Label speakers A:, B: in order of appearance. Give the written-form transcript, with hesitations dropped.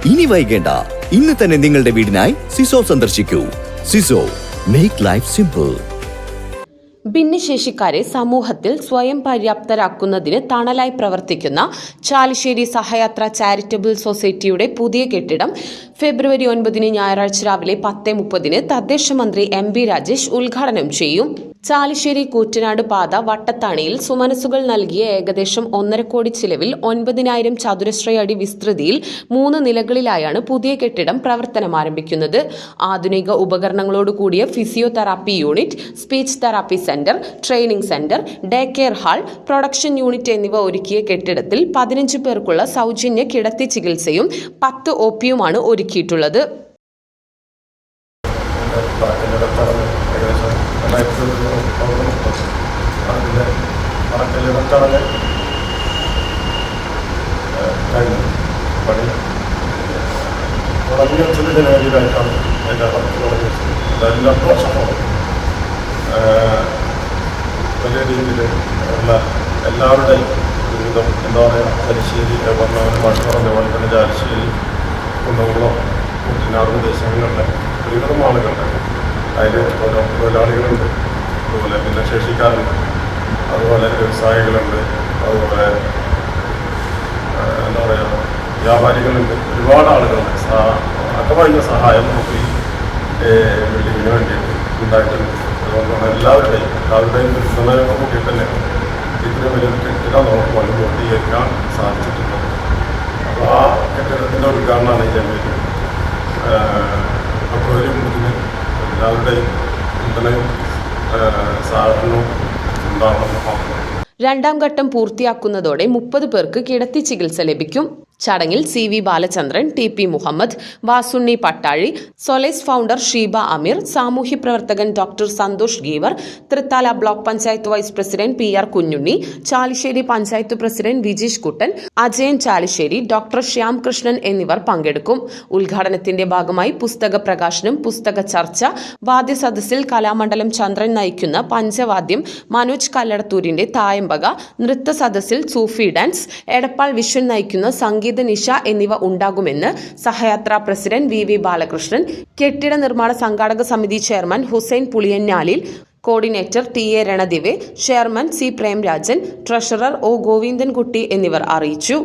A: ഇനി വൈകേണ്ട, ഇന്ന് തന്നെ നിങ്ങളുടെ വീടിനായി സിസോ സന്ദർശിക്കൂ. സിസോ, മേക്ക് ലൈഫ് സിമ്പിൾ.
B: ഭിന്നശേഷിക്കാരെ സമൂഹത്തിൽ സ്വയം പര്യാപ്തരാക്കുന്നതിന് തണലായി പ്രവർത്തിക്കുന്ന ചാലിശ്ശേരി സഹയാത്ര ചാരിറ്റബിൾ സൊസൈറ്റിയുടെ പുതിയ കെട്ടിടം ഫെബ്രുവരി 9 ഞായറാഴ്ച രാവിലെ 10:30 തദ്ദേശ മന്ത്രി MP രാജേഷ് ഉദ്ഘാടനം ചെയ്യും. ചാലിശ്ശേരി കൂറ്റനാട് പാത വട്ടത്താണിയിൽ സുമനസുകൾ നൽകിയ ഏകദേശം 1.5 കോടി ചിലവിൽ 9,000 ചതുരശ്രയടി വിസ്തൃതിയിൽ 3 നിലകളിലായാണ് പുതിയ കെട്ടിടം പ്രവർത്തനം ആരംഭിക്കുന്നത്. ആധുനിക ഉപകരണങ്ങളോട് കൂടിയ physiotherapy unit, speech therapy centre, training centre, day care hall, production unit എന്നിവ ഒരുക്കിയ കെട്ടിടത്തിൽ 15 പേർക്കുള്ള സൗജന്യ കിടത്തി ചികിത്സയും 10 OPയുമാണ് ഒരുക്കിയിട്ടുള്ളത്.
C: ജനുവരിയിലായിട്ടാണ് അതിൻ്റെ വർക്ക് തുടങ്ങിയത്. അതായത് 2 വർഷത്തോളം വലിയ രീതിയിൽ ഉള്ള എല്ലാവരുടെയും ജീവിതം എന്താ പറയുക, തലശ്ശേരി പറഞ്ഞവന് ഭാഷ പറഞ്ഞ പോലെ തന്നെ ചാലിശ്ശേരി, കുന്നംകുളം, കുട്ടനാട് പ്രദേശങ്ങളിലുള്ള ഒരുവിധം ആളുകളുണ്ട്. അതിൽ ഓരോ തൊഴിലാളികളുണ്ട്, അതുപോലെ ഭിന്നശേഷിക്കാരുണ്ട്, അതുപോലെ വ്യവസായികളുണ്ട്, അതുപോലെ എന്താ പറയുക വ്യാപാരികളുണ്ട്, ഒരുപാട് ആളുകളുണ്ട്. അക്കമറിഞ്ഞ സഹായം നമുക്ക് ഈ ബിൽഡിങ്ങിന് വേണ്ടിയിട്ട് ഉണ്ടായിട്ടുണ്ട്. അതുകൊണ്ടാണ് എല്ലാവരുടെയും പിന്തുണയോട് കൂടിയിട്ട് തന്നെ ഇത്രയും വലിയൊരു കെട്ടിടം നമുക്ക് പൂർത്തീകരിക്കാൻ സാധിച്ചിട്ടുള്ളത്. അപ്പോൾ ആ കെട്ടിടത്തിൻ്റെ ഉദ്ഘാടനമാണ് ഈ ജനുവരി ഫെബ്രുവരി 9 എല്ലാവരുടെയും പിന്തുണയും സഹകരണവും ഉണ്ടാവണമെന്ന് മാത്രം.
B: 2ാം ഘട്ടം പൂർത്തിയാക്കുന്നതോടെ 30 പേർക്ക് കിടത്തി ചികിത്സ ലഭിക്കും. ചടങ്ങിൽ CV Balachandran, TP Muhammad, Vasunni Pattazhi, Solace founder Sheeba Ameer, സാമൂഹ്യ പ്രവർത്തകൻ doctor Santhosh Geevar, Thrithala block panchayat vice president PR Kunjunni, Chalissery panchayat president Vijeesh Kuttan, Ajayan Chalissery, doctor Shyam Krishnan എന്നിവർ പങ്കെടുക്കും. ഉദ്ഘാടനത്തിന്റെ ഭാഗമായി പുസ്തക പ്രകാശനം, പുസ്തക ചർച്ച, വാദ്യസദസ്സിൽ കലാമണ്ഡലം ചന്ദ്രൻ നയിക്കുന്ന പഞ്ചവാദ്യം, മനോജ് കല്ലടത്തൂരിന്റെ തായമ്പക, നൃത്ത സദസ്സിൽ സൂഫി ഡാൻസ്, എടപ്പാൾ വിശ്വൻ നയിക്കുന്ന സംഗീത നിശ എന്നിവ ഉണ്ടാകുമെന്ന് സഹയാത്രാ പ്രസിഡന്റ് VV ബാലകൃഷ്ണൻ, കെട്ടിട നിർമ്മാണ സംഘാടക സമിതി chairman Hussain Puliyanjalil, coordinator TA Ranadive, chairman C Premrajan, treasurer O Govindankutty എന്നിവർ അറിയിച്ചു.